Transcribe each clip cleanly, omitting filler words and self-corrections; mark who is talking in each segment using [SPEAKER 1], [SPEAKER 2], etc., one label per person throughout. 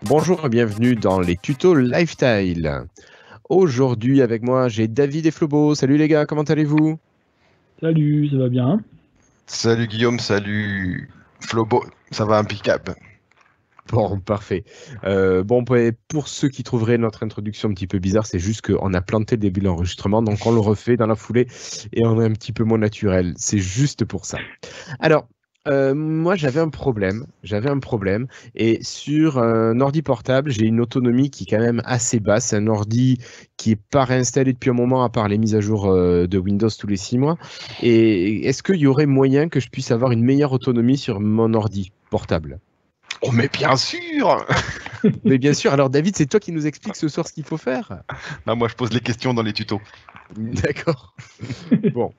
[SPEAKER 1] Bonjour et bienvenue dans les tutos Lifestyle. Aujourd'hui avec moi j'ai David et Flobo. Salut les gars, comment allez-vous?
[SPEAKER 2] Salut, ça va bien?
[SPEAKER 3] Salut Guillaume, salut Flobo, ça va impeccable.
[SPEAKER 1] Bon, parfait. Pour ceux qui trouveraient notre introduction un petit peu bizarre, c'est juste qu'on a planté le début de l'enregistrement, donc on le refait dans la foulée et on est un petit peu moins naturel. C'est juste pour ça. Alors, moi j'avais un problème, et sur un ordi portable, j'ai une autonomie qui est quand même assez basse. C'est un ordi qui n'est pas réinstallé depuis un moment, à part les mises à jour de Windows tous les 6 mois. Et est-ce qu'il y aurait moyen que je puisse avoir une meilleure autonomie sur mon ordi portable?
[SPEAKER 3] Oh mais bien sûr.
[SPEAKER 1] Mais bien sûr, alors David, c'est toi qui nous explique ce soir ce qu'il faut faire.
[SPEAKER 3] Non, moi je pose les questions dans les tutos.
[SPEAKER 1] D'accord. Bon.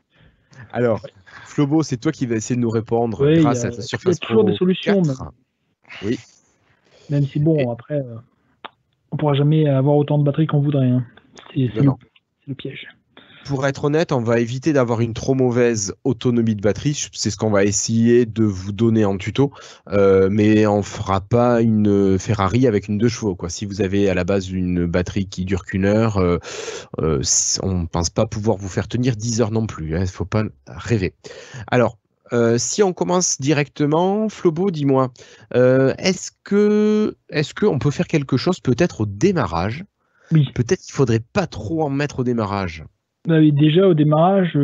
[SPEAKER 1] Alors, Flobo, c'est toi qui vas essayer de nous répondre grâce à ta Surface Pro.
[SPEAKER 2] Il y a toujours des solutions.
[SPEAKER 1] 4. Oui.
[SPEAKER 2] Même si bon, après, on pourra jamais avoir autant de batterie qu'on voudrait. Hein. C'est le piège.
[SPEAKER 1] Pour être honnête, on va éviter d'avoir une trop mauvaise autonomie de batterie. C'est ce qu'on va essayer de vous donner en tuto. Mais on ne fera pas une Ferrari avec une 2 chevaux, quoi. Si vous avez à la base une batterie qui dure qu'une heure, on ne pense pas pouvoir vous faire tenir 10 heures non plus. Il ne faut pas rêver. Alors, si on commence directement, Flobo, dis-moi, est-ce qu'on peut faire quelque chose peut-être au démarrage?
[SPEAKER 2] Oui.
[SPEAKER 1] Peut-être qu'il ne faudrait pas trop en mettre au démarrage.
[SPEAKER 2] Bah oui, déjà au démarrage,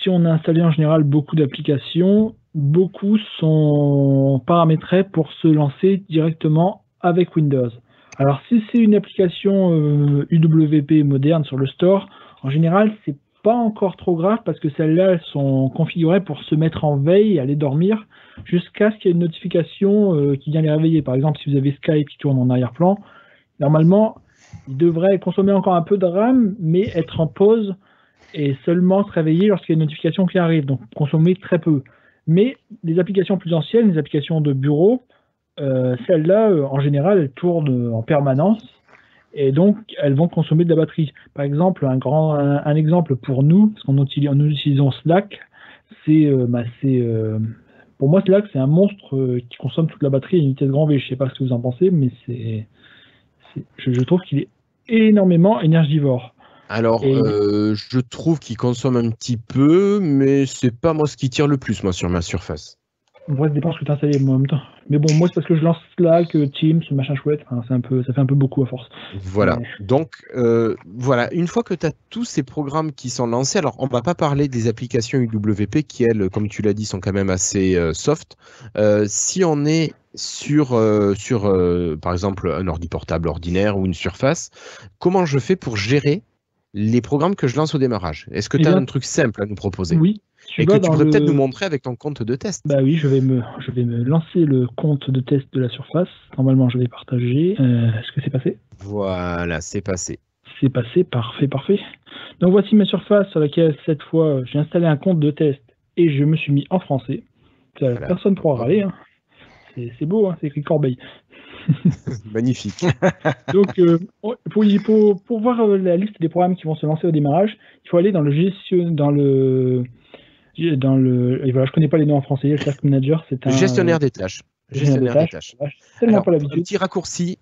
[SPEAKER 2] si on a installé en général beaucoup d'applications, beaucoup sont paramétrés pour se lancer directement avec Windows. Alors si c'est une application UWP moderne sur le store, en général c'est pas encore trop grave parce que celles-là elles sont configurées pour se mettre en veille et aller dormir jusqu'à ce qu'il y ait une notification qui vient les réveiller. Par exemple, si vous avez Skype qui tourne en arrière-plan, normalement il devrait consommer encore un peu de RAM mais être en pause et seulement se réveiller lorsqu'il y a une notification qui arrive, donc consommer très peu. Mais les applications plus anciennes, les applications de bureau, celles-là, en général, elles tournent en permanence, et donc elles vont consommer de la batterie. Par exemple, un exemple pour nous, parce nous utilisons Slack, pour moi Slack, c'est un monstre qui consomme toute la batterie à une vitesse grand V. Je ne sais pas ce que vous en pensez, mais je trouve qu'il est énormément énergivore.
[SPEAKER 1] Alors, je trouve qu'il consomme un petit peu, mais c'est pas moi ce qui tire le plus, moi, sur ma Surface.
[SPEAKER 2] Ouais, ça dépend ce que tu as installé, moi, en même temps. Mais bon, moi, c'est parce que je lance Slack, Teams, machin chouette. Enfin, ça fait un peu beaucoup à force.
[SPEAKER 1] Voilà. Donc, voilà. Une fois que tu as tous ces programmes qui sont lancés, alors, on va pas parler des applications UWP qui, elles, comme tu l'as dit, sont quand même assez soft. Si on est sur par exemple, un ordi portable ordinaire ou une Surface, comment je fais pour gérer les programmes que je lance au démarrage? Est-ce que tu as un truc simple à nous proposer?
[SPEAKER 2] Oui.
[SPEAKER 1] Et que tu pourrais peut-être nous montrer avec ton compte de test.
[SPEAKER 2] Bah oui, je vais me lancer le compte de test de la Surface. Normalement, je vais partager. Est-ce que c'est passé?
[SPEAKER 1] Voilà, c'est passé.
[SPEAKER 2] C'est passé, parfait. Donc voici ma Surface sur laquelle, cette fois, j'ai installé un compte de test et je me suis mis en français. Voilà. Personne ne pourra râler. Hein. C'est beau, hein, c'est écrit Corbeil.
[SPEAKER 1] Magnifique.
[SPEAKER 2] Donc, pour voir la liste des programmes qui vont se lancer au démarrage, il faut aller dans le et voilà, je connais pas les noms en français. Le Task Manager, c'est un
[SPEAKER 1] gestionnaire des tâches. Gestionnaire des tâches.
[SPEAKER 2] Tellement
[SPEAKER 1] Alors,
[SPEAKER 2] pas l'habitude.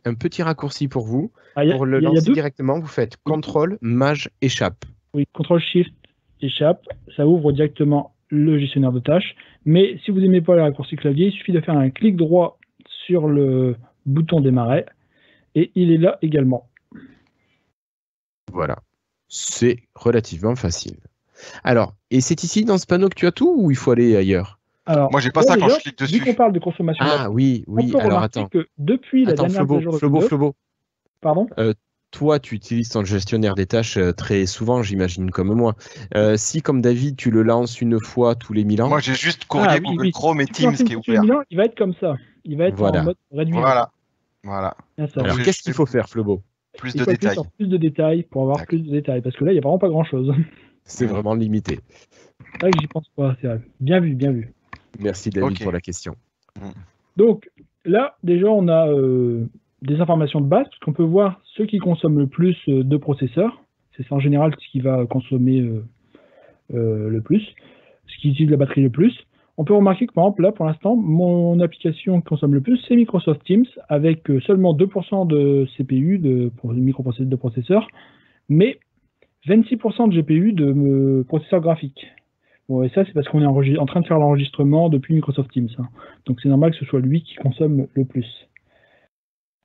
[SPEAKER 1] Un petit raccourci pour vous. Pour le lancer directement, vous faites CTRL, Maj, échappe.
[SPEAKER 2] Oui, CTRL Shift, échappe. Ça ouvre directement le gestionnaire de tâches. Mais si vous n'aimez pas le raccourci clavier, il suffit de faire un clic droit sur le bouton démarrer et il est là également.
[SPEAKER 1] Voilà. C'est relativement facile. Alors, et c'est ici dans ce panneau que tu as tout ou il faut aller ailleurs?
[SPEAKER 3] Alors, moi, j'ai pas ça quand je clique dessus.
[SPEAKER 2] Vu qu'on parle de consommation.
[SPEAKER 1] Ah oui. Alors attends.
[SPEAKER 2] Que depuis la dernière mise à jour de
[SPEAKER 1] Flobo.
[SPEAKER 2] Pardon.
[SPEAKER 1] Toi, tu utilises ton gestionnaire des tâches très souvent, j'imagine, comme moi. Si, comme David, tu le lances une fois tous les 1000 ans.
[SPEAKER 3] Moi, j'ai juste courrier Google Chrome et Teams qui est ouvert.
[SPEAKER 2] Il va être comme ça. Il va être en mode réduit.
[SPEAKER 3] Voilà. Voilà.
[SPEAKER 2] Ah, ça,
[SPEAKER 1] Alors,
[SPEAKER 3] Donc,
[SPEAKER 1] qu'est-ce qu'il faut faire, Flobo?
[SPEAKER 3] Plus
[SPEAKER 2] il
[SPEAKER 3] de
[SPEAKER 2] faut appuyer
[SPEAKER 3] détails.
[SPEAKER 2] sur plus de détails pour avoir
[SPEAKER 3] D'accord.
[SPEAKER 2] plus de détails. Parce que là, il n'y a vraiment pas grand-chose.
[SPEAKER 1] C'est vraiment limité.
[SPEAKER 2] C'est vrai que j'y pense pas. C'est vrai. Bien vu, bien vu.
[SPEAKER 1] Merci, David,
[SPEAKER 3] Ok.
[SPEAKER 1] pour la question.
[SPEAKER 2] Donc, là, déjà, on a des informations de base, parce qu'on peut voir ceux qui consomment le plus de processeurs. C'est ça, en général, ce qui va consommer le plus, ce qui utilise la batterie le plus. On peut remarquer que, par exemple, là, pour l'instant, mon application qui consomme le plus, c'est Microsoft Teams, avec seulement 2% de CPU, de processeurs, mais 26% de GPU de processeurs graphiques. Bon, et ça, c'est parce qu'on est en train de faire l'enregistrement depuis Microsoft Teams. Hein. Donc, c'est normal que ce soit lui qui consomme le plus.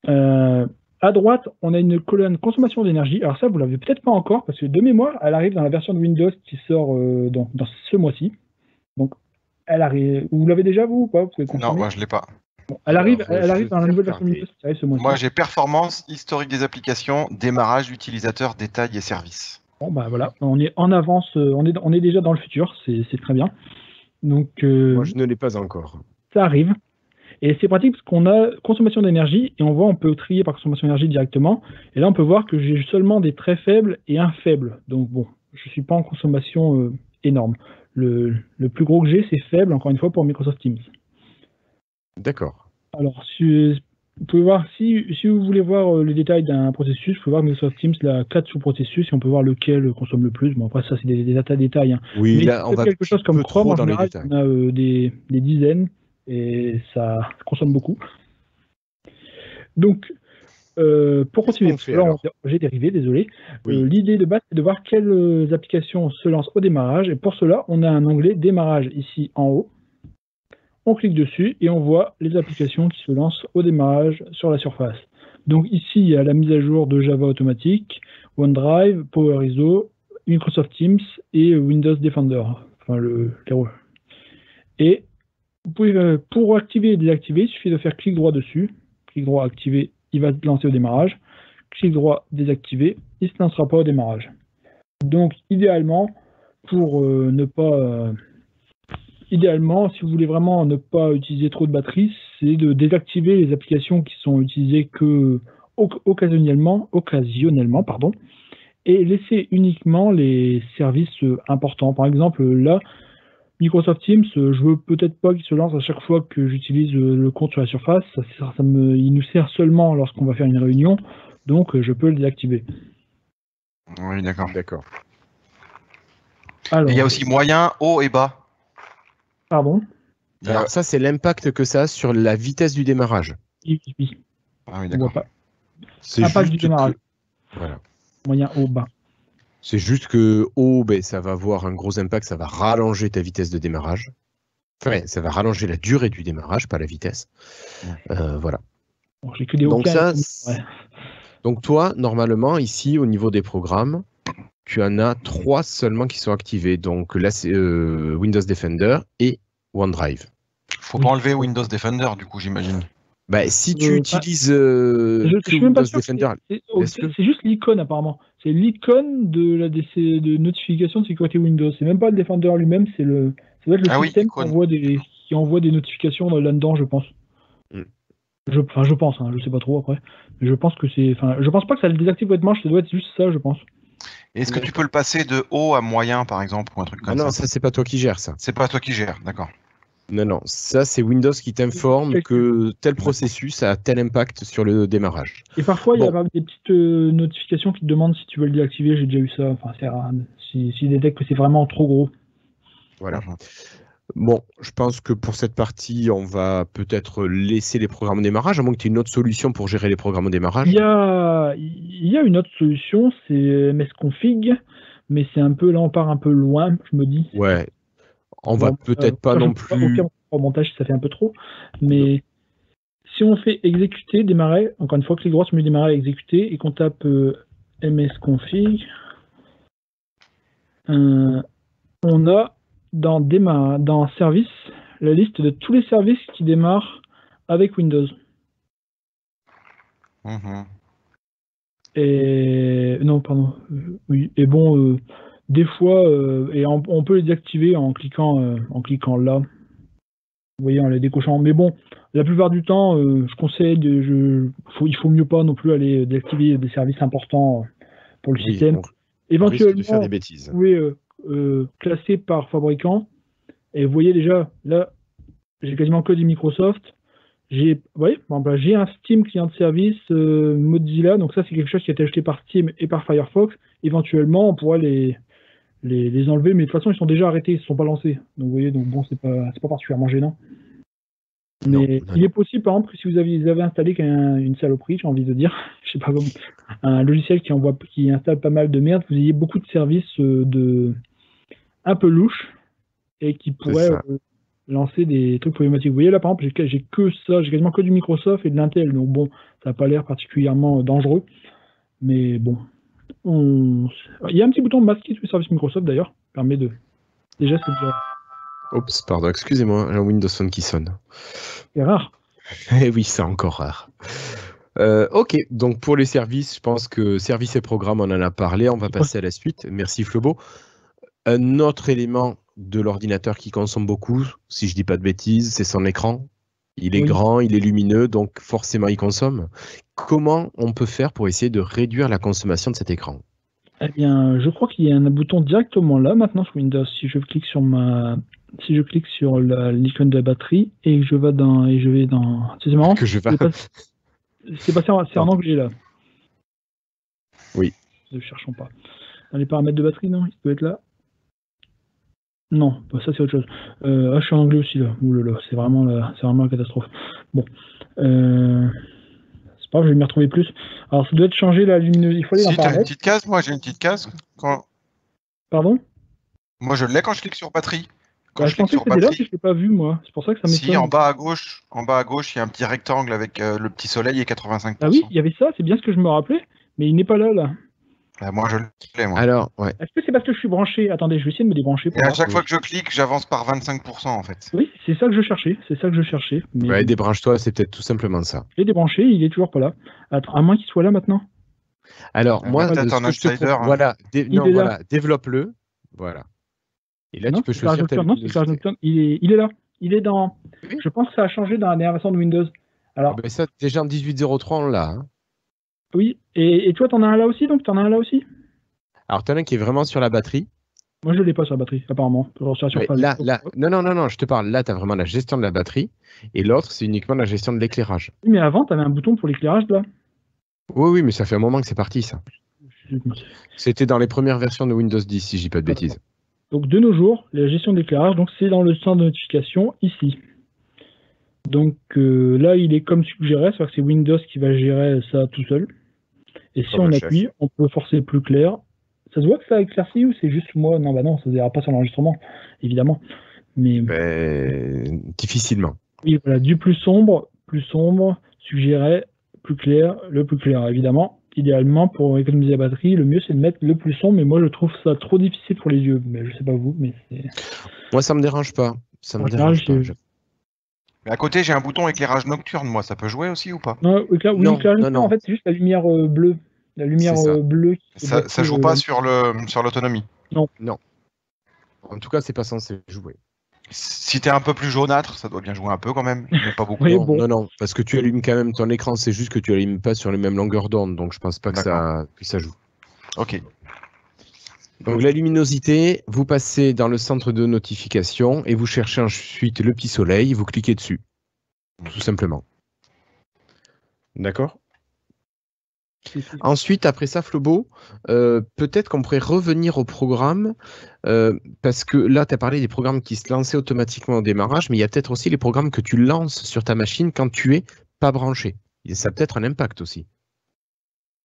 [SPEAKER 2] À droite, on a une colonne consommation d'énergie. Alors ça, vous l'avez peut-être pas encore, parce que de mémoire, elle arrive dans la version de Windows qui sort dans ce mois-ci. Donc, elle arrive. Vous l'avez déjà, vous ou pas? Vous pouvez
[SPEAKER 3] Non,
[SPEAKER 2] confirmer.
[SPEAKER 3] moi je l'ai pas.
[SPEAKER 2] Bon, elle arrive
[SPEAKER 1] je
[SPEAKER 2] dans la
[SPEAKER 1] vais
[SPEAKER 2] nouvelle version de
[SPEAKER 1] regarder.
[SPEAKER 2] Windows qui arrive ce mois-ci.
[SPEAKER 3] Moi j'ai performance, historique des applications, démarrage, utilisateur, détails et services.
[SPEAKER 2] Bon, bah voilà, on est en avance, on est déjà dans le futur, c'est très bien. Donc,
[SPEAKER 1] Moi, je ne l'ai pas encore.
[SPEAKER 2] ça arrive. Et c'est pratique parce qu'on a consommation d'énergie et on peut trier par consommation d'énergie directement. Et là, on peut voir que j'ai seulement des très faibles et un faible. Donc bon, je ne suis pas en consommation énorme. Le plus gros que j'ai, c'est faible, encore une fois, pour Microsoft Teams.
[SPEAKER 1] D'accord.
[SPEAKER 2] Alors, vous pouvez voir, si vous voulez voir les détails d'un processus, vous pouvez voir Microsoft Teams, là, 4 sous-processus, et on peut voir lequel consomme le plus. Bon, après, ça, c'est des détails. Hein.
[SPEAKER 1] Oui,
[SPEAKER 2] Mais
[SPEAKER 1] là, on va
[SPEAKER 2] quelque chose comme
[SPEAKER 1] peu
[SPEAKER 2] Chrome,
[SPEAKER 1] trop
[SPEAKER 2] en
[SPEAKER 1] dans les
[SPEAKER 2] général,
[SPEAKER 1] détails.
[SPEAKER 2] on a des dizaines, et ça consomme beaucoup. Donc, pour continuer,
[SPEAKER 1] Qu'est-ce qu'on fait,
[SPEAKER 2] là,
[SPEAKER 1] alors
[SPEAKER 2] j'ai dérivé, désolé.
[SPEAKER 1] Oui.
[SPEAKER 2] L'idée de base, c'est de voir quelles applications se lancent au démarrage. Et pour cela, on a un onglet démarrage ici en haut. On clique dessus et on voit les applications qui se lancent au démarrage sur la surface. Donc ici, il y a la mise à jour de Java automatique, OneDrive, PowerISO, Microsoft Teams et Windows Defender. Enfin, et vous pouvez, pour activer et désactiver, il suffit de faire clic droit dessus. Clic droit activer, il va se lancer au démarrage. Clic droit désactiver, il ne se lancera pas au démarrage. Donc idéalement, pour ne pas... idéalement, si vous voulez vraiment ne pas utiliser trop de batterie, c'est de désactiver les applications qui sont utilisées que occasionnellement, et laisser uniquement les services importants. Par exemple, là, Microsoft Teams, je veux peut-être pas qu'il se lance à chaque fois que j'utilise le compte sur la surface. Il nous sert seulement lorsqu'on va faire une réunion, donc je peux le désactiver.
[SPEAKER 3] Oui, d'accord.
[SPEAKER 1] D'accord.
[SPEAKER 2] Alors,
[SPEAKER 3] Et il y a aussi moyen, haut et bas.
[SPEAKER 2] pardon.
[SPEAKER 1] Alors, ça, c'est l'impact que ça a sur la vitesse du démarrage.
[SPEAKER 2] Oui.
[SPEAKER 3] Ah oui,
[SPEAKER 2] On voit
[SPEAKER 3] d'accord.
[SPEAKER 2] pas.
[SPEAKER 1] C'est
[SPEAKER 2] Impact
[SPEAKER 1] juste
[SPEAKER 2] du démarrage.
[SPEAKER 1] Voilà.
[SPEAKER 2] Moyen, haut, bas.
[SPEAKER 1] C'est juste que haut, ben, ça va avoir un gros impact, ça va rallonger ta vitesse de démarrage. Enfin, ça va rallonger la durée du démarrage, pas la vitesse. Voilà.
[SPEAKER 2] Bon, j'ai que des
[SPEAKER 1] Donc,
[SPEAKER 2] hauts.
[SPEAKER 1] Donc toi, normalement, ici, au niveau des programmes, tu en as 3 seulement qui sont activés. Donc là, c'est Windows Defender et OneDrive.
[SPEAKER 3] Faut pas enlever Windows Defender, du coup, j'imagine.
[SPEAKER 1] Bah, si tu utilises
[SPEAKER 2] je
[SPEAKER 1] que
[SPEAKER 2] suis même pas
[SPEAKER 1] Windows
[SPEAKER 2] sûr.
[SPEAKER 1] Defender,
[SPEAKER 2] C'est juste l'icône apparemment. C'est l'icône de la de notification de sécurité Windows. C'est même pas le Defender lui-même. Ça doit être le système qui envoie des notifications là-dedans, je pense. Je pense. Hein, je sais pas trop après. Mais je pense que c'est. Enfin, je pense pas que ça le désactive complètement. Ça doit être juste ça, je pense.
[SPEAKER 3] Est-ce que tu peux le passer de haut à moyen, par exemple, ou un truc comme ça?
[SPEAKER 1] Non, ça, c'est pas toi qui gères ça.
[SPEAKER 3] C'est pas toi qui gères, d'accord.
[SPEAKER 1] Non, ça, c'est Windows qui t'informe que tel processus a tel impact sur le démarrage.
[SPEAKER 2] Et parfois, il y a des petites notifications qui te demandent si tu veux le désactiver. J'ai déjà eu ça. Enfin, c'est rare. S'il détecte que c'est vraiment trop gros.
[SPEAKER 1] Voilà. Bon, je pense que pour cette partie, on va peut-être laisser les programmes au démarrage, à moins que tu aies une autre solution pour gérer les programmes au démarrage.
[SPEAKER 2] Il y a une autre solution, c'est msconfig, mais c'est un peu, là on part un peu loin, je me dis.
[SPEAKER 1] Ouais, on va peut-être pas non plus...
[SPEAKER 2] Au montage, ça fait un peu trop, mais si on fait exécuter, démarrer, encore une fois, clic droit sur le menu démarrer, exécuter, et qu'on tape msconfig, on a dans service la liste de tous les services qui démarrent avec Windows. Et non, pardon. Oui. Et bon, des fois, et on peut les désactiver en cliquant là. Vous voyez, en les décochant. Mais bon, la plupart du temps, je conseille, il faut mieux pas non plus aller désactiver des services importants pour le système.
[SPEAKER 1] On risque
[SPEAKER 2] Éventuellement,
[SPEAKER 1] de faire des bêtises.
[SPEAKER 2] vous pouvez classer par fabricant. Et vous voyez déjà, là, j'ai quasiment que du Microsoft. Vous voyez, par exemple, j'ai un Steam client de service Mozilla. Donc ça, c'est quelque chose qui a été acheté par Steam et par Firefox. Éventuellement, on pourrait les enlever, mais de toute façon, ils sont déjà arrêtés, ils ne sont pas lancés. Donc vous voyez, donc bon, c'est pas particulièrement gênant. Mais il est possible, par exemple, que si vous avez installé une saloperie, j'ai envie de dire, je sais pas comment, un logiciel qui installe pas mal de merde, vous ayez beaucoup de services un peu louches et qui pourraient lancer des trucs problématiques. Vous voyez là, par exemple, j'ai quasiment que du Microsoft et de l'Intel, donc bon, ça n'a pas l'air particulièrement dangereux, mais bon. Il y a un petit bouton masquer tous les services Microsoft d'ailleurs, permet de. Déjà, c'est déjà.
[SPEAKER 1] Oups, pardon, excusez-moi, un Windows Phone qui sonne.
[SPEAKER 2] C'est rare.
[SPEAKER 1] Eh oui, c'est encore rare. Ok, donc pour les services, je pense que services et programmes, on en a parlé, on va passer à la suite. Merci Flobo. Un autre élément de l'ordinateur qui consomme beaucoup, si je dis pas de bêtises, c'est son écran. Il est grand, il est lumineux, donc forcément il consomme. Comment on peut faire pour essayer de réduire la consommation de cet écran?
[SPEAKER 2] Eh bien, je crois qu'il y a un bouton directement là maintenant sur Windows. Si je clique sur l'icône de la batterie et que je vais dans. C'est marrant. C'est passé en anglais là.
[SPEAKER 1] Oui.
[SPEAKER 2] Ne cherchons pas. Dans les paramètres de batterie, non, il doit être là. Non, ça c'est autre chose. Je suis en anglais aussi là. Oulala, c'est vraiment la catastrophe. Bon. C'est pas grave, je vais m'y retrouver plus. Alors ça doit être changé la luminosité. Il faut aller dans paramètres.
[SPEAKER 3] Une petite case, moi j'ai une petite case.
[SPEAKER 2] Pardon?
[SPEAKER 3] Moi je l'ai quand je clique sur batterie.
[SPEAKER 2] Quand je pensais que c'était là, si je l'ai pas vu moi. C'est pour ça que ça m'étonne.
[SPEAKER 3] Si, en bas à gauche, il y a un petit rectangle avec le petit soleil et 85%.
[SPEAKER 2] Ah oui, il y avait ça, c'est bien ce que je me rappelais, mais il n'est pas là.
[SPEAKER 3] Moi je l'ai, moi.
[SPEAKER 1] Alors, ouais.
[SPEAKER 2] Est-ce que c'est parce que je suis branché? Attendez, je vais essayer de me débrancher.
[SPEAKER 3] Et à chaque fois que je clique, j'avance par 25% en fait.
[SPEAKER 2] Oui, c'est ça que je cherchais. Mais...
[SPEAKER 1] Ouais, débranche-toi, c'est peut-être tout simplement ça.
[SPEAKER 2] Je l'ai débranché, il est toujours pas là. Attends, à moins qu'il soit là maintenant.
[SPEAKER 1] Alors, moi,
[SPEAKER 3] peut-être un outsider.
[SPEAKER 1] Voilà, développe-le. Voilà. Et là, tu peux choisir ta luminosité.
[SPEAKER 2] Il est là. Il est dans. Oui. Je pense que ça a changé dans la dernière version de Windows. Alors.
[SPEAKER 1] Ça, déjà en 18.03, on l'a. Hein.
[SPEAKER 2] Oui. Et toi, t'en as un là aussi, donc t'en as un là aussi.
[SPEAKER 1] Alors, t'en as un qui est vraiment sur la batterie.
[SPEAKER 2] Moi, je l'ai pas sur la batterie, apparemment.
[SPEAKER 1] Non, je te parle. Là, t'as vraiment la gestion de la batterie. Et l'autre, c'est uniquement la gestion de l'éclairage.
[SPEAKER 2] Oui, mais avant, t'avais un bouton pour l'éclairage là.
[SPEAKER 1] Oui, mais ça fait un moment que c'est parti, ça. C'était dans les premières versions de Windows 10, si je dis pas de bêtises.
[SPEAKER 2] Donc de nos jours, la gestion d'éclairage, donc c'est dans le centre de notification ici. Donc là, il est comme suggéré, c'est-à-dire que c'est Windows qui va gérer ça tout seul. Et si on appuie, on peut forcer plus clair. Ça se voit que ça a éclairci ou c'est juste moi? Non, bah non, ça ne se verra pas sur l'enregistrement, évidemment. Mais
[SPEAKER 1] difficilement.
[SPEAKER 2] Oui, voilà, du plus sombre, suggéré, plus clair, le plus clair, évidemment. Idéalement, pour économiser la batterie, le mieux c'est de mettre le plus sombre, mais moi je trouve ça trop difficile pour les yeux. Mais je sais pas vous, mais c'est.
[SPEAKER 1] Moi ça me dérange pas. Me dérange pas.
[SPEAKER 3] Mais à côté j'ai un bouton éclairage nocturne, moi ça peut jouer aussi ou pas?
[SPEAKER 2] Non, éclairage nocturne, en fait c'est juste la lumière bleue. La lumière bleue.
[SPEAKER 3] Ça joue pas sur l'autonomie.
[SPEAKER 2] Non.
[SPEAKER 1] En tout cas, c'est pas censé jouer.
[SPEAKER 3] Si t'es un peu plus jaunâtre, ça doit bien jouer un peu quand même, mais pas beaucoup.
[SPEAKER 2] Oui,
[SPEAKER 1] non, parce que tu allumes quand même ton écran, c'est juste que tu allumes pas sur les mêmes longueurs d'onde, donc je pense pas que ça joue.
[SPEAKER 3] Ok.
[SPEAKER 1] Donc la luminosité, vous passez dans le centre de notification et vous cherchez ensuite le petit soleil, vous cliquez dessus, tout simplement. D'accord ? Ensuite, après ça, Flobo, peut-être qu'on pourrait revenir au programme, parce que là, tu as parlé des programmes qui se lançaient automatiquement au démarrage, mais il y a peut-être aussi les programmes que tu lances sur ta machine quand tu es pas branché. Et ça a peut-être un impact aussi.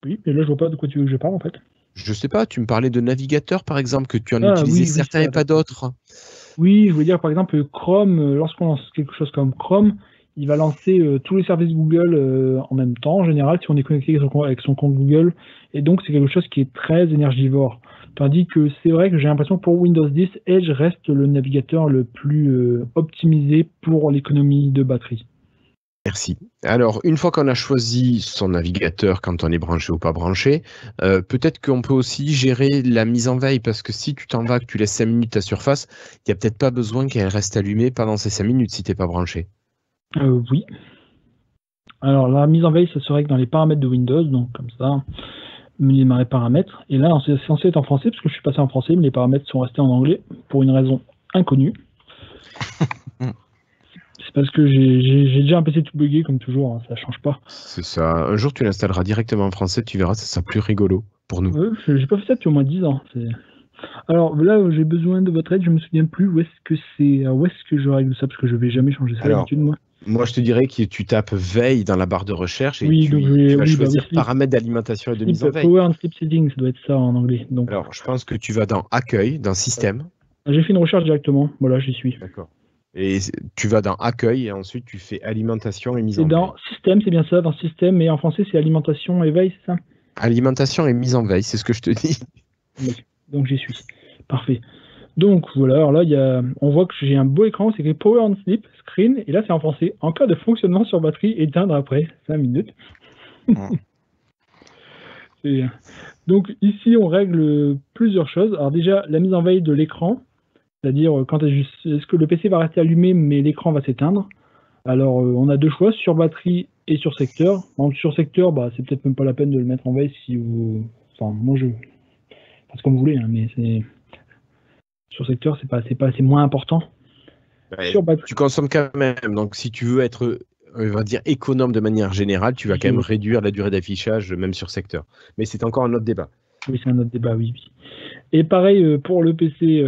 [SPEAKER 2] Oui, mais là, je vois pas de quoi tu veux que je parle, en fait.
[SPEAKER 1] Je sais pas, tu me parlais de navigateur, par exemple, que tu en utilisais certains et pas d'autres.
[SPEAKER 2] Oui, je veux dire, par exemple, Chrome, lorsqu'on lance quelque chose comme Chrome, il va lancer tous les services Google en même temps, en général, si on est connecté avec son compte Google. Et donc, c'est quelque chose qui est très énergivore. Tandis que c'est vrai que j'ai l'impression que pour Windows 10, Edge reste le navigateur le plus optimisé pour l'économie de batterie.
[SPEAKER 1] Merci. Alors, une fois qu'on a choisi son navigateur, quand on est branché ou pas branché, peut-être qu'on peut aussi gérer la mise en veille, parce que si tu t'en vas, que tu laisses 5 minutes ta surface, il n'y a peut-être pas besoin qu'elle reste allumée pendant ces 5 minutes si tu n'es pas branché.
[SPEAKER 2] Oui. Alors, la mise en veille, ça serait que dans les paramètres de Windows, donc comme ça, démarrer paramètres. Et là, c'est censé être en français, parce que je suis passé en français, mais les paramètres sont restés en anglais, pour une raison inconnue. C'est parce que j'ai déjà un PC tout buggé, comme toujours, hein, ça change pas.
[SPEAKER 1] C'est ça. Un jour, tu l'installeras directement en français, tu verras, ça sera plus rigolo pour nous.
[SPEAKER 2] J'ai pas fait ça depuis au moins 10 ans. Alors là, j'ai besoin de votre aide, je me souviens plus où est-ce que je règle ça, parce que je vais jamais changer ça d'habitude, moi.
[SPEAKER 1] Moi, je te dirais que tu tapes veille dans la barre de recherche et
[SPEAKER 2] Oui,
[SPEAKER 1] tu vas choisir
[SPEAKER 2] oui,
[SPEAKER 1] paramètres d'alimentation et de mise en veille.
[SPEAKER 2] Power and Sleep Settings, ça doit être ça en anglais. Donc.
[SPEAKER 1] Alors, je pense que tu vas dans Accueil, dans Système.
[SPEAKER 2] J'ai fait une recherche directement, voilà, j'y suis.
[SPEAKER 1] D'accord. Et tu vas dans Accueil et ensuite tu fais Alimentation et mise en veille.
[SPEAKER 2] Et dans Système, c'est bien ça, dans Système, mais en français c'est Alimentation et Veille, c'est ça?
[SPEAKER 1] Alimentation et mise en veille, c'est ce que je te dis.
[SPEAKER 2] Donc j'y suis. Parfait. Donc voilà, alors là, on voit que j'ai un beau écran, c'est écrit Power on Sleep, Screen, et là c'est en français. En cas de fonctionnement sur batterie, éteindre après 5 minutes. Donc ici, on règle plusieurs choses. Alors déjà, la mise en veille de l'écran, c'est-à-dire quand est-ce que le PC va rester allumé, mais l'écran va s'éteindre. Alors on a deux choix, sur batterie et sur secteur. Donc sur secteur, c'est peut-être même pas la peine de le mettre en veille si vous... Enfin, moi je... Parce comme vous voulez, hein, mais c'est... Sur secteur, c'est moins important.
[SPEAKER 1] Sur batterie... Tu consommes quand même, donc si tu veux être, on va dire, économe de manière générale, tu vas quand même réduire la durée d'affichage, même sur secteur. Mais c'est encore un autre débat.
[SPEAKER 2] Oui, c'est un autre débat, oui. Et pareil, pour le PC,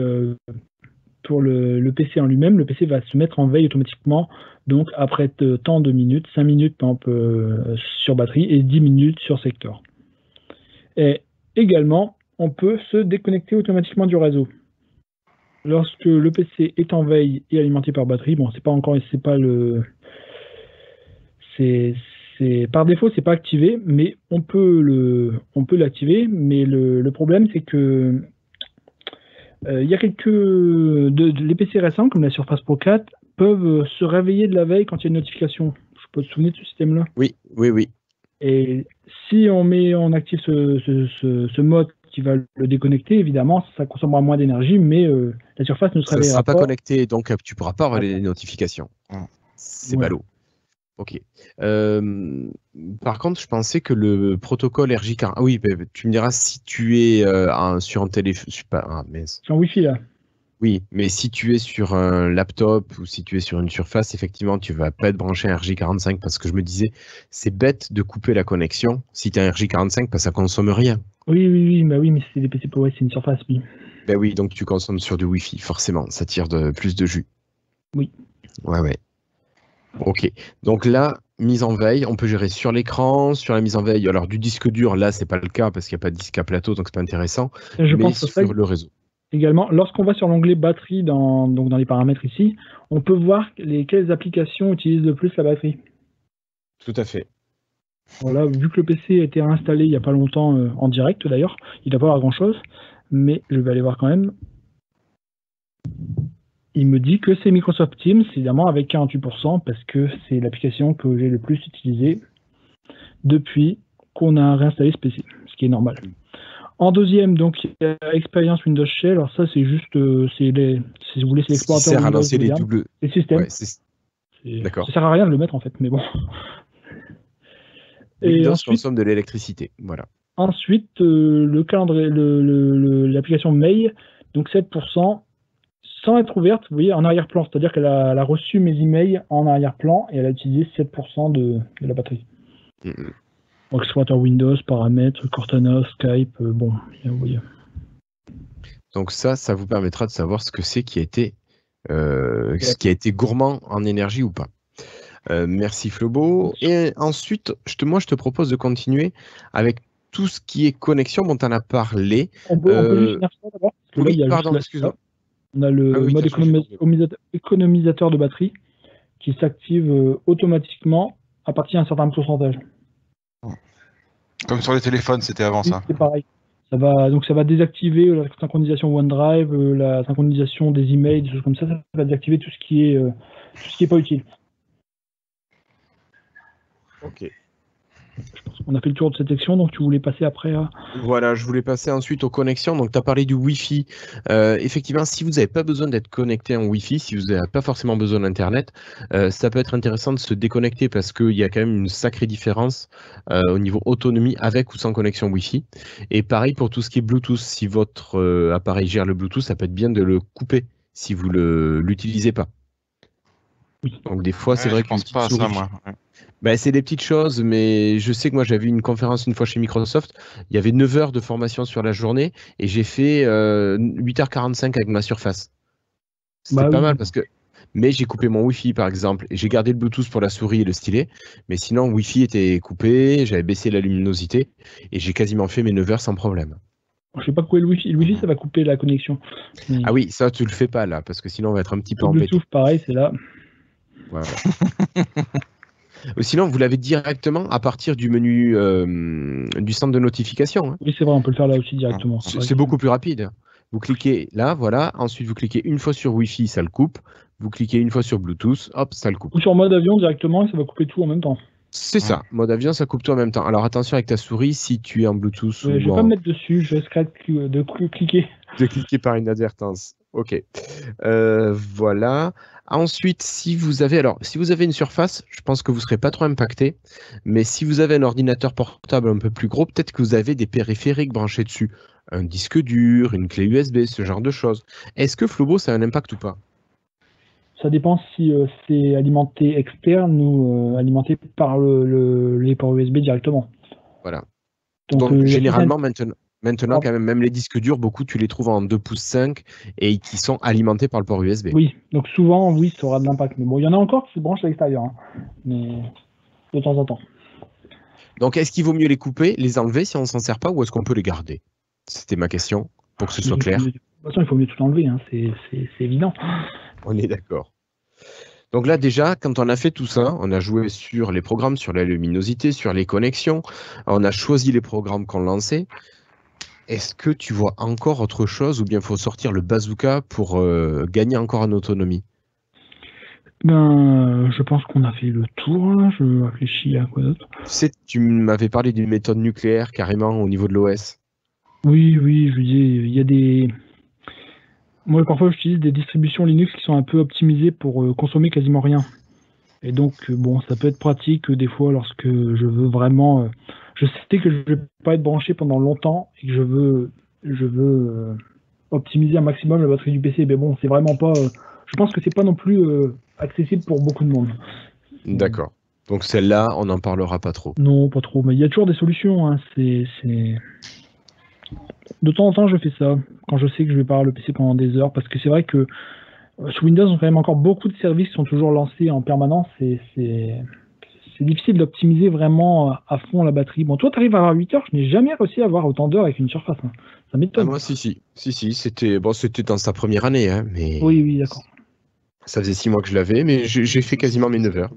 [SPEAKER 2] le PC en lui-même, le PC va se mettre en veille automatiquement, donc après tant de minutes, 5 minutes par exemple, sur batterie et 10 minutes sur secteur. Et également, on peut se déconnecter automatiquement du réseau. Lorsque le PC est en veille et alimenté par batterie, bon, par défaut, c'est pas activé, mais on peut l'activer. Mais le problème, c'est que il y a les PC récents, comme la Surface Pro 4, peuvent se réveiller de la veille quand il y a une notification. Je peux te souvenir de ce système-là.
[SPEAKER 1] Oui.
[SPEAKER 2] Et si on active ce mode qui va le déconnecter, évidemment, ça consommera moins d'énergie, mais la surface ne se réveillera pas.
[SPEAKER 1] Ça ne sera pas connecté, donc tu ne pourras pas avoir les notifications. C'est ballot. Ok. Par contre, je pensais que le protocole RJ40... Ah oui, tu me diras si tu es sur un téléphone...
[SPEAKER 2] C'est en Wi-Fi, là.
[SPEAKER 1] Oui, mais si tu es sur un laptop ou si tu es sur une surface, effectivement, tu ne vas pas être branché à un RJ45 parce que je me disais, c'est bête de couper la connexion si tu as un RJ45 parce que ça ne consomme rien.
[SPEAKER 2] Oui, mais c'est des PC Power, c'est une surface, oui.
[SPEAKER 1] Ben oui, donc tu consommes sur du Wi-Fi, forcément, ça tire plus de jus.
[SPEAKER 2] Oui.
[SPEAKER 1] Ouais. Ok, donc là, mise en veille, on peut gérer sur l'écran, sur la mise en veille. Alors du disque dur, là, c'est pas le cas parce qu'il n'y a pas de disque à plateau, donc c'est pas intéressant.
[SPEAKER 2] Je pense
[SPEAKER 1] sur le réseau.
[SPEAKER 2] Également, lorsqu'on va sur l'onglet batterie dans les paramètres ici, on peut voir quelles applications utilisent le plus la batterie.
[SPEAKER 1] Tout à fait.
[SPEAKER 2] Voilà, vu que le PC a été réinstallé il n'y a pas longtemps, en direct d'ailleurs, il ne doit pas avoir grand-chose, mais je vais aller voir quand même. Il me dit que c'est Microsoft Teams, évidemment avec 48%, parce que c'est l'application que j'ai le plus utilisée depuis qu'on a réinstallé ce PC, ce qui est normal. En deuxième, donc, il y a Experience Windows Shell. Alors ça, c'est juste, si vous voulez, c'est l'explorateur
[SPEAKER 1] Windows. Ça sert à lancer les doubles.
[SPEAKER 2] Les systèmes.
[SPEAKER 1] Ouais, d'accord.
[SPEAKER 2] Ça sert à rien de le mettre en fait, mais bon.
[SPEAKER 1] Windows consomme de l'électricité, voilà.
[SPEAKER 2] Ensuite, le calendrier, l'application Mail, donc 7%, sans être ouverte, vous voyez, en arrière-plan. C'est-à-dire qu'elle a reçu mes emails en arrière-plan et elle a utilisé 7% de la batterie. Donc, explorateur Windows, paramètres, Cortana, Skype, vous voyez.
[SPEAKER 1] Donc ça vous permettra de savoir ce que c'est qui a été gourmand en énergie ou pas. Merci Flobo. Et ensuite, moi je te propose de continuer avec tout ce qui est connexion dont on a parlé.
[SPEAKER 2] On peut juste finir ça d'abord.
[SPEAKER 1] Oui, pardon, excuse-moi.
[SPEAKER 2] On a le mode économisateur de batterie qui s'active automatiquement à partir d'un certain pourcentage.
[SPEAKER 3] Comme sur les téléphones, c'était avant ça.
[SPEAKER 2] C'est pareil. Ça va désactiver la synchronisation OneDrive, la synchronisation des emails, des choses comme ça. Ça va désactiver tout ce qui est pas utile.
[SPEAKER 1] Ok.
[SPEAKER 2] On a fait le tour de cette section, donc tu voulais passer après à...
[SPEAKER 1] Voilà, je voulais passer ensuite aux connexions. Donc, tu as parlé du Wi-Fi. Effectivement, si vous n'avez pas besoin d'être connecté en Wi-Fi, si vous n'avez pas forcément besoin d'Internet, ça peut être intéressant de se déconnecter parce qu'il y a quand même une sacrée différence au niveau autonomie avec ou sans connexion Wi-Fi. Et pareil pour tout ce qui est Bluetooth. Si votre appareil gère le Bluetooth, ça peut être bien de le couper si vous ne l'utilisez pas.
[SPEAKER 2] Oui.
[SPEAKER 1] Donc, des fois, c'est vrai
[SPEAKER 3] je
[SPEAKER 1] qu'une
[SPEAKER 3] pense
[SPEAKER 1] petite
[SPEAKER 3] pas à ça,
[SPEAKER 1] souris...
[SPEAKER 3] moi. Ouais.
[SPEAKER 1] Ben, c'est des petites choses, mais je sais que moi j'avais eu une conférence une fois chez Microsoft. Il y avait 9 heures de formation sur la journée et j'ai fait 8h45 avec ma Surface. C'était
[SPEAKER 2] Bah
[SPEAKER 1] pas
[SPEAKER 2] oui.
[SPEAKER 1] mal parce que. Mais j'ai coupé mon Wi-Fi par exemple et j'ai gardé le Bluetooth pour la souris et le stylet. Mais sinon, le Wi-Fi était coupé, j'avais baissé la luminosité et j'ai quasiment fait mes 9 heures sans problème.
[SPEAKER 2] Je sais pas couper le Wi-Fi. Le Wi-Fi, ça va couper la connexion. Mais
[SPEAKER 1] Ah oui, ça tu le fais pas là parce que sinon on va être un petit peu
[SPEAKER 2] le
[SPEAKER 1] embêté.
[SPEAKER 2] Bluetooth, pareil, c'est là.
[SPEAKER 1] Voilà. Sinon, vous l'avez directement à partir du menu du centre de notification. Hein.
[SPEAKER 2] Oui, c'est vrai, on peut le faire là aussi directement.
[SPEAKER 1] C'est beaucoup plus rapide. Vous cliquez là, voilà. Ensuite, vous cliquez une fois sur Wi-Fi, ça le coupe. Vous cliquez une fois sur Bluetooth, hop, ça le coupe.
[SPEAKER 2] Ou sur mode avion directement, et ça va couper tout en même temps.
[SPEAKER 1] C'est ça. Mode avion, ça coupe tout en même temps. Alors attention avec ta souris, si tu es en Bluetooth
[SPEAKER 2] Je vais pas me mettre dessus, je risquerai de cliquer.
[SPEAKER 1] de cliquer par inadvertance. Ok. Voilà. Ensuite, si vous avez une Surface, je pense que vous ne serez pas trop impacté. Mais si vous avez un ordinateur portable un peu plus gros, peut-être que vous avez des périphériques branchés dessus. Un disque dur, une clé USB, ce genre de choses. Est-ce que Flobo, ça a un impact ou pas?
[SPEAKER 2] Ça dépend si c'est alimenté externe ou alimenté par les ports USB directement.
[SPEAKER 1] Voilà. Donc généralement, maintenant quand même les disques durs, beaucoup, tu les trouves en 2 pouces 5 et qui sont alimentés par le port USB.
[SPEAKER 2] Oui, donc souvent, oui, ça aura de l'impact. Mais bon, il y en a encore qui se branchent à l'extérieur. Hein. Mais de temps en temps.
[SPEAKER 1] Donc, est-ce qu'il vaut mieux les couper, les enlever si on ne s'en sert pas, ou est-ce qu'on peut les garder? C'était ma question, pour que ce soit clair.
[SPEAKER 2] De toute façon, il faut mieux tout enlever, hein. C'est évident.
[SPEAKER 1] On est d'accord. Donc là, déjà, quand on a fait tout ça, on a joué sur les programmes, sur la luminosité, sur les connexions, on a choisi les programmes qu'on lançait. Est-ce que tu vois encore autre chose, ou bien il faut sortir le bazooka pour gagner encore en autonomie?
[SPEAKER 2] Je pense qu'on a fait le tour. Hein. Je réfléchis à quoi d'autre.
[SPEAKER 1] Tu sais, tu m'avais parlé d'une méthode nucléaire carrément au niveau de l'OS.
[SPEAKER 2] Oui, je dis, il y a des... Moi, parfois, j'utilise des distributions Linux qui sont un peu optimisées pour consommer quasiment rien. Et donc, bon, ça peut être pratique des fois lorsque je veux vraiment... je sais que je ne vais pas être branché pendant longtemps et que je veux optimiser un maximum la batterie du PC. Mais bon, c'est vraiment pas... je pense que c'est pas non plus accessible pour beaucoup de monde.
[SPEAKER 1] D'accord. Donc celle-là, on n'en parlera pas trop.
[SPEAKER 2] Non, pas trop. Mais il y a toujours des solutions. Hein. De temps en temps, je fais ça, quand je sais que je vais pas avoir le PC pendant des heures, parce que c'est vrai que sous Windows, on a quand même encore beaucoup de services qui sont toujours lancés en permanence, et c'est difficile d'optimiser vraiment à fond la batterie. Bon, toi, tu arrives à avoir 8 heures, je n'ai jamais réussi à avoir autant d'heures avec une Surface. Hein. Ça m'étonne.
[SPEAKER 1] Ah, moi, si, c'était dans sa première année, hein, mais
[SPEAKER 2] Oui, d'accord.
[SPEAKER 1] ça faisait 6 mois que je l'avais, mais j'ai fait quasiment mes 9 heures.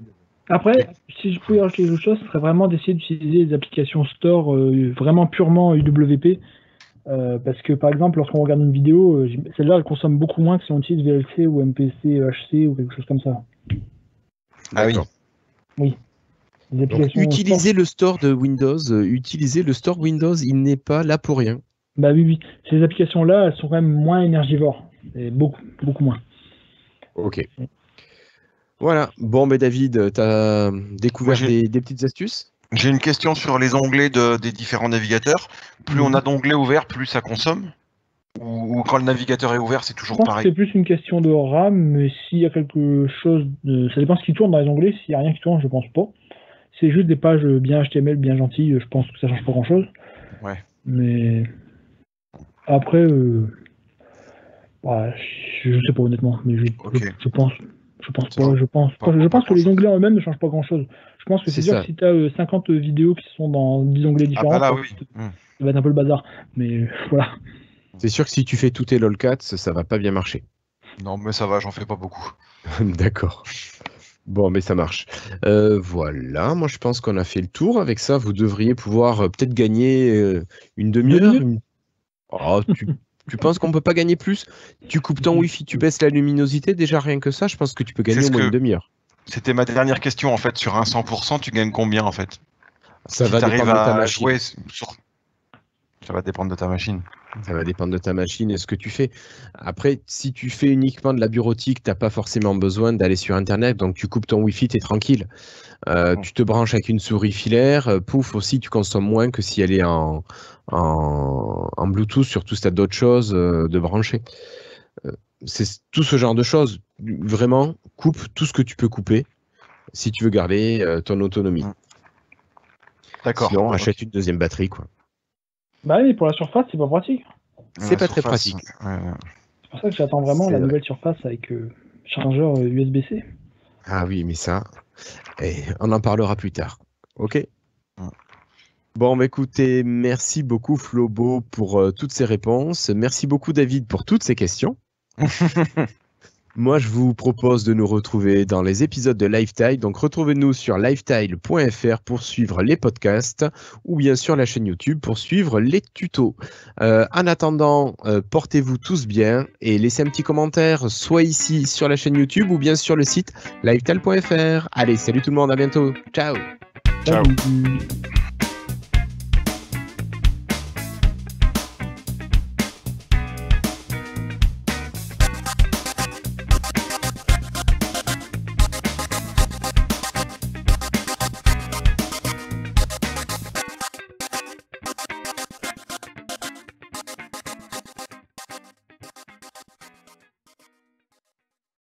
[SPEAKER 2] Après, si je pouvais rajouter quelque chose, ce serait vraiment d'essayer d'utiliser des applications store vraiment purement UWP. Parce que par exemple, lorsqu'on regarde une vidéo, celle-là elle consomme beaucoup moins que si on utilise VLC ou MPC HC ou quelque chose comme ça.
[SPEAKER 3] Ah oui.
[SPEAKER 2] Oui.
[SPEAKER 1] Donc, utiliser le store de Windows, il n'est pas là pour rien.
[SPEAKER 2] Bah oui. Ces applications-là, elles sont quand même moins énergivores. Et beaucoup moins.
[SPEAKER 1] Ok. Voilà. Bon, mais David, tu as découvert des petites astuces?
[SPEAKER 3] J'ai une question sur les onglets des différents navigateurs. Plus on a d'onglets ouverts, plus ça consomme? Ou quand le navigateur est ouvert, c'est toujours pareil?
[SPEAKER 2] C'est plus une question de RAM, mais s'il y a quelque chose... Ça dépend ce qui tourne dans les onglets. S'il n'y a rien qui tourne, je pense pas. C'est juste des pages bien HTML, bien gentilles. Je pense que ça change pas grand-chose.
[SPEAKER 3] Ouais.
[SPEAKER 2] Mais après... je sais pas honnêtement, mais je pense pas. Je pense que les onglets en eux-mêmes ne changent pas grand-chose. Je pense que c'est sûr que si tu as 50 vidéos qui sont dans 10 onglets différents,
[SPEAKER 3] ça
[SPEAKER 2] va être un peu le bazar. Mais voilà.
[SPEAKER 1] C'est sûr que si tu fais tous tes lolcats, ça va pas bien marcher.
[SPEAKER 3] Non, mais ça va, j'en fais pas beaucoup.
[SPEAKER 1] D'accord. Bon, mais ça marche. Voilà, moi je pense qu'on a fait le tour. Avec ça, vous devriez pouvoir peut-être gagner une demi-heure. Tu penses qu'on peut pas gagner plus? Tu coupes ton Wi-Fi, tu baisses la luminosité, déjà rien que ça, je pense que tu peux gagner au moins une demi-heure.
[SPEAKER 3] C'était ma dernière question en fait. Sur un 100%, tu gagnes combien en fait?
[SPEAKER 1] Ça
[SPEAKER 3] Si
[SPEAKER 1] va
[SPEAKER 3] t'arrives
[SPEAKER 1] dépendre de ta
[SPEAKER 3] à
[SPEAKER 1] machine.
[SPEAKER 3] jouer sur... Ça va dépendre de ta machine.
[SPEAKER 1] Ça va dépendre de ta machine et ce que tu fais. Après, si tu fais uniquement de la bureautique, tu n'as pas forcément besoin d'aller sur Internet. Donc, tu coupes ton Wi-Fi, tu es tranquille. Tu te branches avec une souris filaire. Pouf, aussi, tu consommes moins que si elle est en Bluetooth. Surtout si tu as d'autres choses de brancher. C'est tout ce genre de choses. Vraiment, coupe tout ce que tu peux couper si tu veux garder ton autonomie.
[SPEAKER 3] D'accord.
[SPEAKER 1] Sinon, achète une deuxième batterie, quoi.
[SPEAKER 2] Bah oui, pour la Surface, c'est pas pratique.
[SPEAKER 1] C'est pas très pratique.
[SPEAKER 3] Ouais.
[SPEAKER 2] C'est pour ça que j'attends vraiment
[SPEAKER 1] C'est
[SPEAKER 2] la
[SPEAKER 1] vrai.
[SPEAKER 2] nouvelle Surface avec chargeur USB-C.
[SPEAKER 1] Ah oui, mais ça, on en parlera plus tard. Ok. Bon, bah, écoutez, merci beaucoup Flobo pour toutes ces réponses. Merci beaucoup David pour toutes ces questions. Moi, je vous propose de nous retrouver dans les épisodes de Lifetile. Donc, retrouvez-nous sur lifetile.fr pour suivre les podcasts ou bien sur la chaîne YouTube pour suivre les tutos. En attendant, portez-vous tous bien et laissez un petit commentaire, soit ici sur la chaîne YouTube ou bien sur le site lifetile.fr. Allez, salut tout le monde, à bientôt. Ciao.
[SPEAKER 3] Ciao.
[SPEAKER 2] Salut.